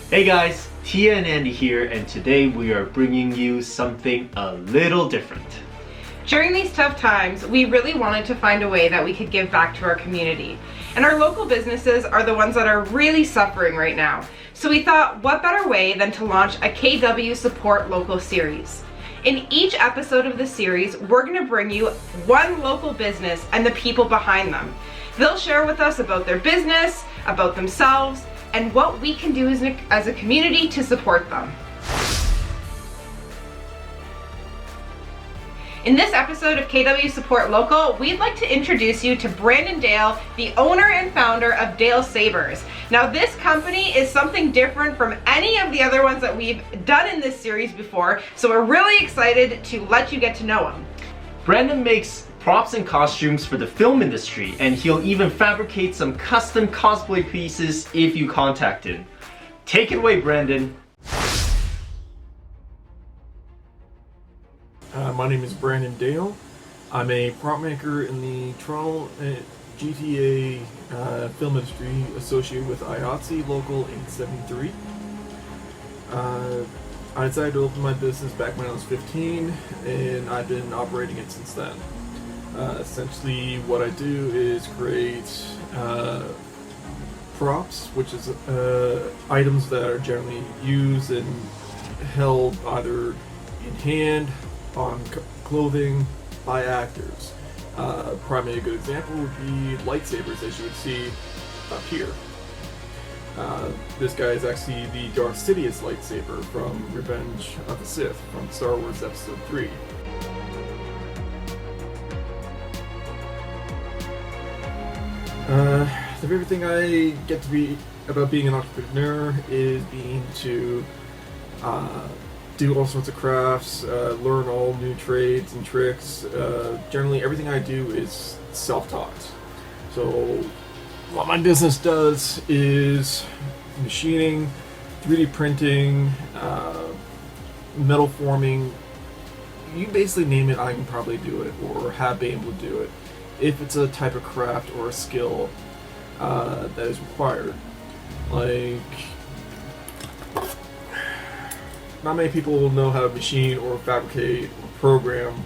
Hey guys, Tia and Andy here, and today we are bringing you something a little different. During these tough times, we really wanted to find a way that we could give back to our community. And our local businesses are the ones that are really suffering right now. So we thought, what better way than to launch a KW Support Local series. In each episode of the series, we're going to bring you one local business and the people behind them. They'll share with us about their business, about themselves, and what we can do as a community to support them. In this episode of KW Support Local, we'd like to introduce you to Brandon Dale, the owner and founder of Dale Sabers. Now this company is something different from any of the other ones that we've done in this series before, so we're really excited to let you get to know him. Brandon makes props and costumes for the film industry, and he'll even fabricate some custom cosplay pieces if you contact him. Take it away, Brandon. My name is Brandon Dale. I'm a prop maker in the Toronto GTA film industry associated with IATSE Local 873. I decided to open my business back when I was 15, and I've been operating it since then. Essentially what I do is create props, which is items that are generally used and held either in hand, on clothing, by actors. Probably a good example would be lightsabers, as you would see up here. This guy is actually the Darth Sidious lightsaber from Revenge of the Sith from Star Wars Episode 3. The favorite thing I get to be about being an entrepreneur is being to do all sorts of crafts, learn all new trades and tricks. Generally, everything I do is self-taught. So, what my business does is machining, 3D printing, metal forming. You basically name it, I can probably do it, or have been able to do it, if it's a type of craft or a skill that is required. Like, not many people will know how to machine or fabricate or program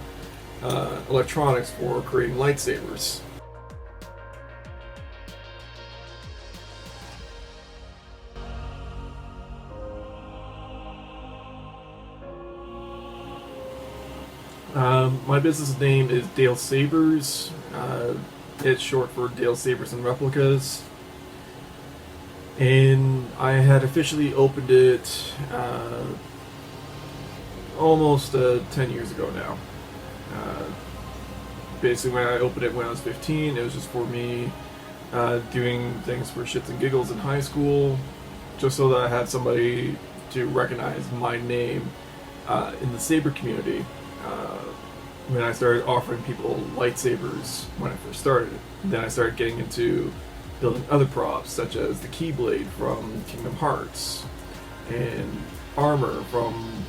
electronics for creating lightsabers. My business name is Dale Sabers. It's short for Dale Sabers and Replicas. And I had officially opened it almost 10 years ago now. Basically, when I opened it when I was 15, it was just for me doing things for shits and giggles in high school, just so that I had somebody to recognize my name in the saber community. When I started offering people lightsabers when I first started, then I started getting into building other props, such as the Keyblade from Kingdom Hearts, and armor from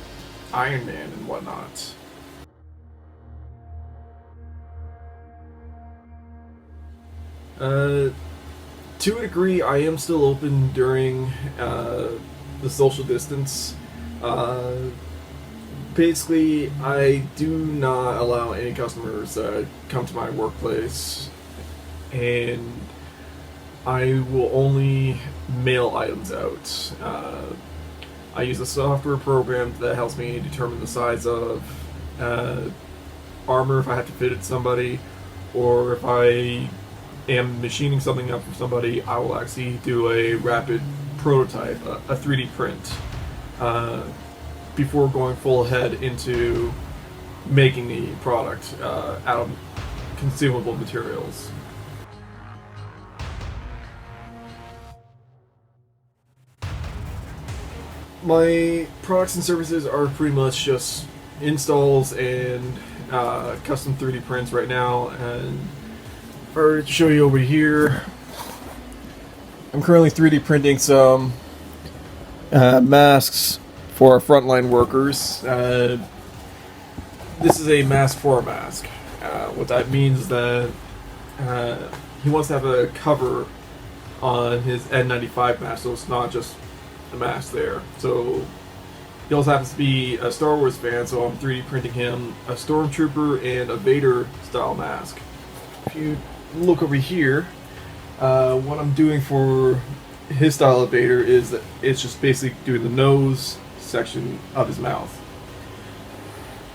Iron Man and whatnot. To a degree, I am still open during the social distance. Basically, I do not allow any customers to come to my workplace, and I will only mail items out. I use a software program that helps me determine the size of armor if I have to fit it somebody, or if I am machining something up for somebody, I will actually do a rapid prototype, a 3D print, before going full ahead into making the product out of consumable materials. My products and services are pretty much just installs and custom 3D prints right now. And if I were to show you over here, I'm currently 3D printing some masks for our frontline workers. This is a mask for a mask. What that means is that he wants to have a cover on his N95 mask, so it's not just the mask there. So he also happens to be a Star Wars fan, so I'm 3D printing him a Stormtrooper and a Vader style mask. If you look over here, what I'm doing for his style of Vader is that it's just basically doing the nose section of his mouth.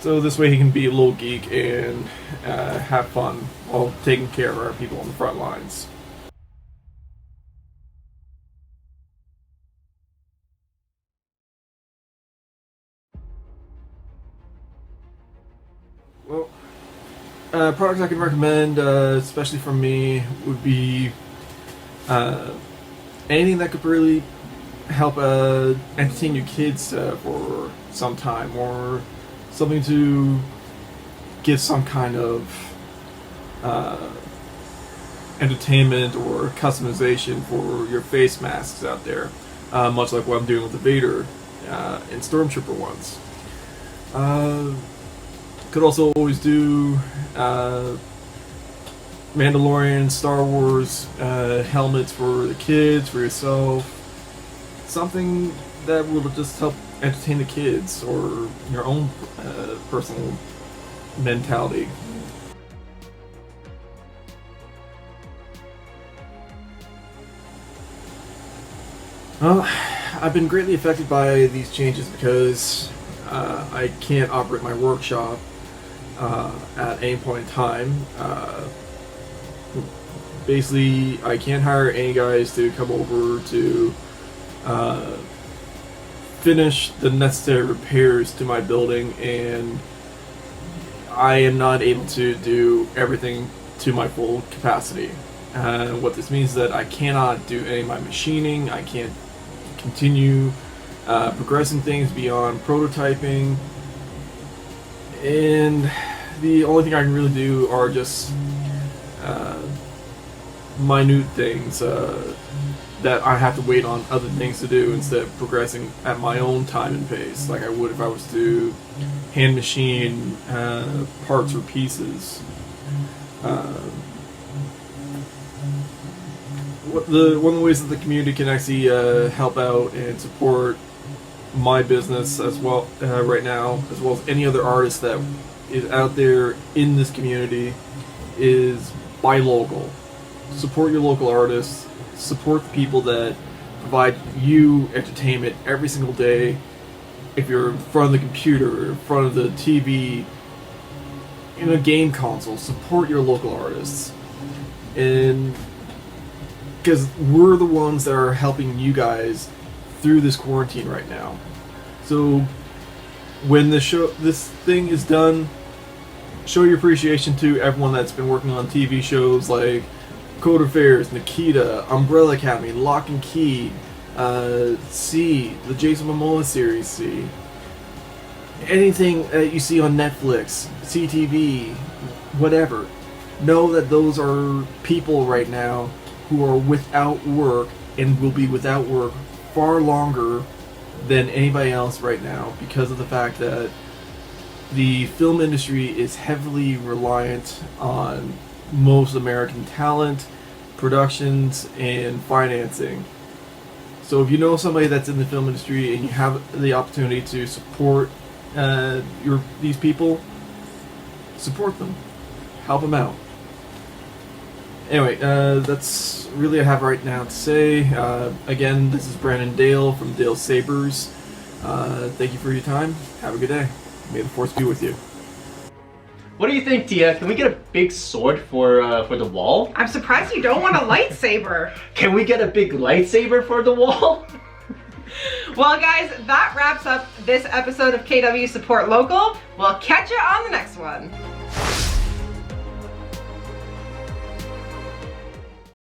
So this way he can be a little geek and have fun while taking care of our people on the front lines. Well, products I can recommend, especially from me, would be anything that could really help entertain your kids for some time, or something to give some kind of entertainment or customization for your face masks out there, much like what I'm doing with the Vader and Stormtrooper ones. Could also always do Mandalorian, Star Wars helmets for the kids, for yourself. Something that will just help entertain the kids or your own personal mentality. Well, I've been greatly affected by these changes because I can't operate my workshop at any point in time. Basically, I can't hire any guys to come over to finish the necessary repairs to my building, and I am not able to do everything to my full capacity. What this means is that I cannot do any of my machining, I can't continue progressing things beyond prototyping, and the only thing I can really do are just minute things that I have to wait on other things to do instead of progressing at my own time and pace, like I would if I was to hand machine parts or pieces. One of the ways that the community can actually help out and support my business as well right now, as well as any other artist that is out there in this community, is buy local. Support your local artists. Support the people that provide you entertainment every single day. If you're in front of the computer, in front of the TV, in a game console, support your local artists. And because we're the ones that are helping you guys through this quarantine right now. So when this thing is done, show your appreciation to everyone that's been working on TV shows like Code Affairs, Nikita, Umbrella Academy, Lock and Key, C, the Jason Momoa series C. Anything that you see on Netflix, CTV, whatever. Know that those are people right now who are without work and will be without work far longer than anybody else right now, because of the fact that the film industry is heavily reliant on most American talent, productions, and financing. So if you know somebody that's in the film industry and you have the opportunity to support these people, support them, help them out. Anyway, that's really I have right now to say. Again, this is Brandon Dale from Dale Sabers. Thank you for your time. Have a good day. May the force be with you. What do you think, Tia? Can we get a big sword for the wall? I'm surprised you don't want a lightsaber. Can we get a big lightsaber for the wall? Well guys, that wraps up this episode of KW Support Local. We'll catch you on the next one.